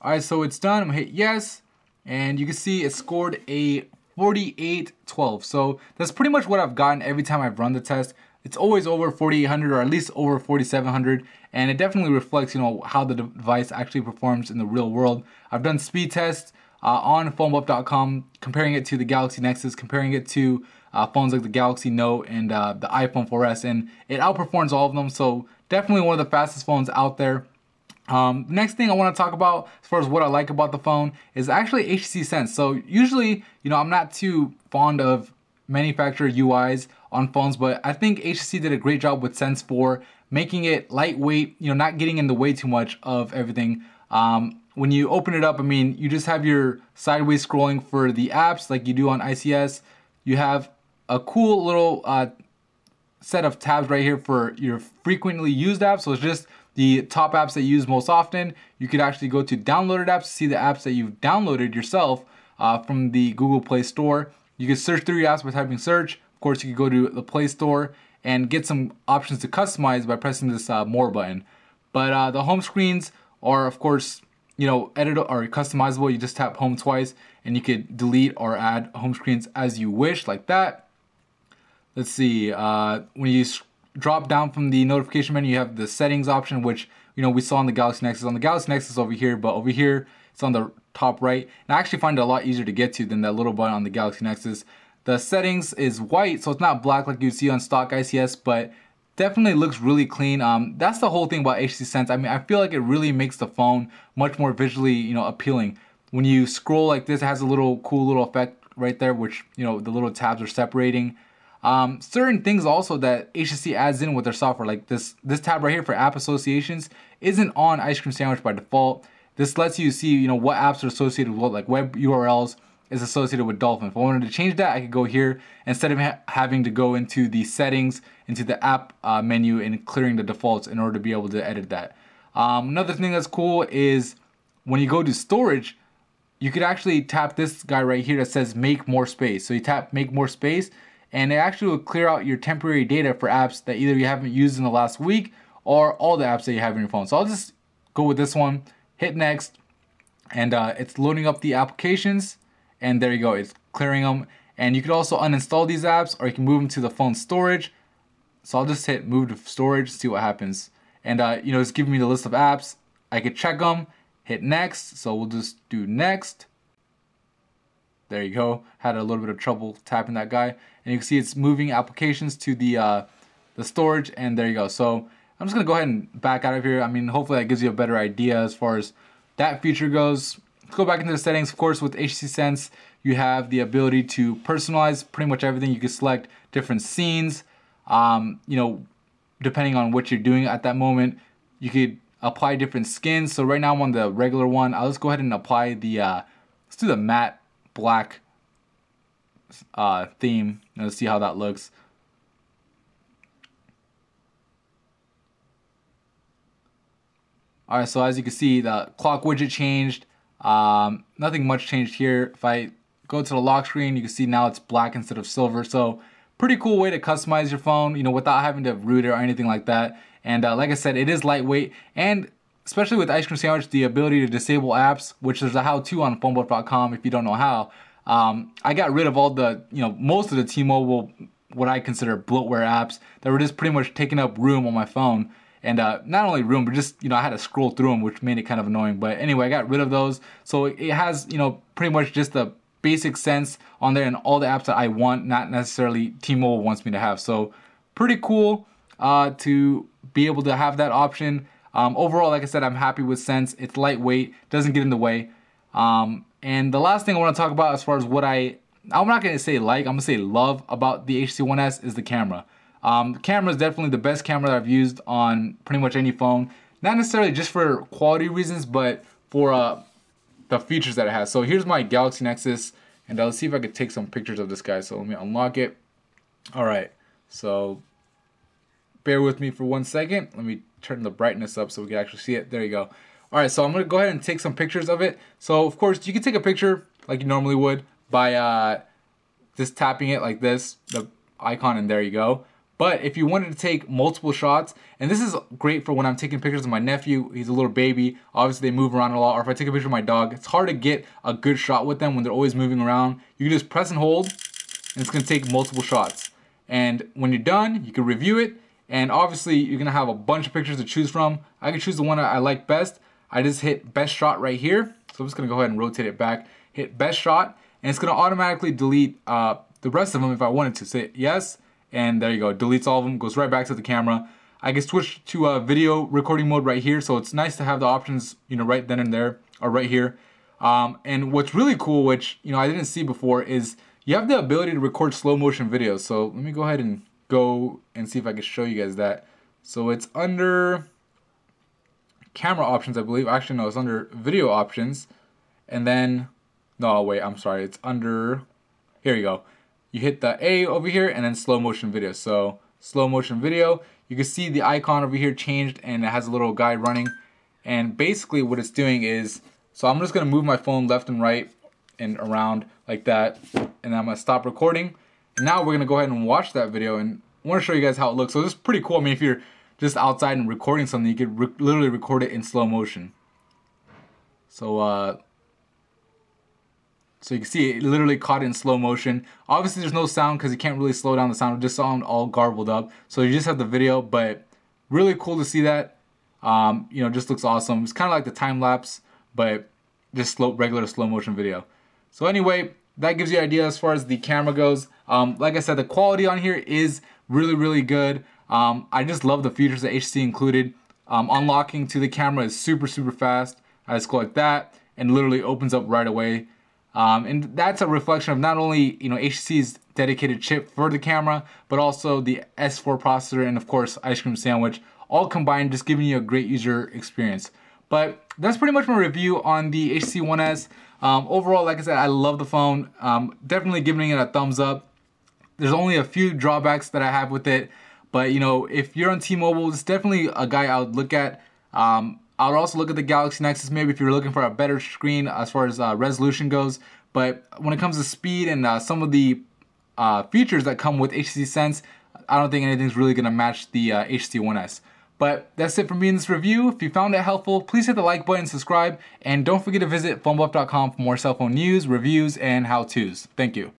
Alright, so it's done. I'm gonna hit yes, and you can see it scored a 4812. So that's pretty much what I've gotten every time I've run the test. It's always over 4800 or at least over 4700, and it definitely reflects, how the device actually performs in the real world. I've done speed tests on phonebuff.com, comparing it to the Galaxy Nexus, comparing it to phones like the Galaxy Note and the iPhone 4S, and it outperforms all of them. So definitely one of the fastest phones out there. The next thing I want to talk about as far as what I like about the phone is actually HTC Sense. So usually, I'm not too fond of manufacturer UIs on phones, but I think HTC did a great job with Sense 4, making it lightweight, not getting in the way too much of everything. When you open it up, you just have your sideways scrolling for the apps like you do on ICS. You have a cool little set of tabs right here for your frequently used apps. So it's just the top apps that you use most often. You could actually go to downloaded apps to see the apps that you've downloaded yourself from the Google Play Store. You can search through your apps by typing search. Of course, you could go to the Play Store and get some options to customize by pressing this more button. But the home screens are, of course, edit or customizable. You just tap home twice and you could delete or add home screens as you wish, like that. Let's see, when you drop down from the notification menu, you have the settings option, which we saw on the Galaxy Nexus. On the Galaxy Nexus over here, but over here it's on the top right. And I actually find it a lot easier to get to than that little button on the Galaxy Nexus. The settings is white, so it's not black like you see on stock ICS, but definitely looks really clean. That's the whole thing about HTC Sense. I feel like it really makes the phone much more visually, appealing. When you scroll like this, it has a cool little effect right there, which the little tabs are separating. Certain things also that HTC adds in with their software, like this tab right here for app associations, isn't on Ice Cream Sandwich by default. This lets you see, what apps are associated with what, like web URLs is associated with Dolphin. If I wanted to change that, I could go here instead of having to go into the settings, into the app menu and clearing the defaults in order to be able to edit that. Another thing that's cool is when you go to storage, you could actually tap this guy right here that says make more space. So you tap make more space, and it actually will clear out your temporary data for apps that either you haven't used in the last week or all the apps that you have in your phone. So I'll just go with this one, hit next, and it's loading up the applications, and there you go, it's clearing them. And you can also uninstall these apps, or you can move them to the phone storage. So I'll just hit move to storage, see what happens. And it's giving me the list of apps. I could check them, hit next, so we'll just do next. There you go. Had a little bit of trouble tapping that guy. And you can see it's moving applications to the storage, and there you go. So I'm just gonna go ahead and back out of here. Hopefully that gives you a better idea as far as that feature goes. Let's go back into the settings. Of course, with HTC Sense, you have the ability to personalize pretty much everything. You can select different scenes, depending on what you're doing at that moment. You could apply different skins. So right now I'm on the regular one. I'll just go ahead and apply the, let's do the matte black theme, and let's see how that looks. Alright, so as you can see, the clock widget changed. Nothing much changed here. If I go to the lock screen, you can see now it's black instead of silver. So pretty cool way to customize your phone, without having to root it or anything like that. And like I said, it is lightweight, and especially with Ice Cream Sandwich, the ability to disable apps, which there's a how-to on phonebuff.com if you don't know how. I got rid of all the, most of the T-Mobile, what I consider bloatware apps that were just pretty much taking up room on my phone. And not only room, but just, I had to scroll through them, which made it kind of annoying. But anyway, I got rid of those. So it has, pretty much just the basic Sense on there and all the apps that I want, not necessarily T-Mobile wants me to have. So pretty cool to be able to have that option. Overall, like I said, I'm happy with Sense. It's lightweight, doesn't get in the way. And the last thing I want to talk about as far as what I'm not going to say like, I'm going to say love about the HTC One S is the camera. The camera is definitely the best camera that I've used on pretty much any phone. Not necessarily just for quality reasons, but for the features that it has. So here's my Galaxy Nexus, and let's see if I could take some pictures of this guy. So let me unlock it. Alright, so bear with me for 1 second. Let me turn the brightness up so we can actually see it. There you go. Alright, so I'm going to go ahead and take some pictures of it. So of course, you can take a picture like you normally would by just tapping it like this, the icon, and there you go. But if you wanted to take multiple shots, and this is great for when I'm taking pictures of my nephew, he's a little baby, obviously they move around a lot, or if I take a picture of my dog, it's hard to get a good shot with them when they're always moving around. You can just press and hold, and it's gonna take multiple shots. And when you're done, you can review it, and obviously you're gonna have a bunch of pictures to choose from. I can choose the one I like best. I just hit best shot right here, so I'm just gonna go ahead and rotate it back, hit best shot, and it's gonna automatically delete the rest of them if I wanted to. Say yes, and there you go, deletes all of them, goes right back to the camera. I can switch to a video recording mode right here, so it's nice to have the options, you know, right then and there, or right here. And what's really cool, which, you know, I didn't see before, is you have the ability to record slow motion videos. So let me go ahead and go and see if I can show you guys that. So it's under camera options, I believe. Actually, no, it's under video options. And then, no, wait, I'm sorry. It's under, here you go. You hit the A over here and then slow motion video. So slow motion video, you can see the icon over here changed and it has a little guy running. And basically what it's doing is, so I'm just gonna move my phone left and right and around like that. And then I'm gonna stop recording. And now we're gonna go ahead and watch that video, and I wanna show you guys how it looks. So this is pretty cool. I mean, if you're just outside and recording something, you could literally record it in slow motion. So so you can see it literally caught it in slow motion. Obviously there's no sound because you can't really slow down the sound. It just sound all garbled up. So you just have the video, but really cool to see that. You know, just looks awesome. It's kind of like the time lapse, but just regular slow motion video. So anyway, that gives you an idea as far as the camera goes. Like I said, the quality on here is really, really good. I just love the features that HTC included. Unlocking to the camera is super, super fast. I just go like that and literally opens up right away. And that's a reflection of not only, you know, HTC's dedicated chip for the camera, but also the S4 processor and of course Ice Cream Sandwich, all combined, just giving you a great user experience. But that's pretty much my review on the HTC One S. Overall, like I said, I love the phone. Definitely giving it a thumbs up. There's only a few drawbacks that I have with it, but you know, if you're on T-Mobile, it's definitely a guy I would look at. I would also look at the Galaxy Nexus maybe if you're looking for a better screen as far as resolution goes. But when it comes to speed and some of the features that come with HTC Sense, I don't think anything's really going to match the HTC One S. But that's it for me in this review. If you found it helpful, please hit the like button, subscribe, and don't forget to visit phonebuff.com for more cell phone news, reviews, and how-tos. Thank you.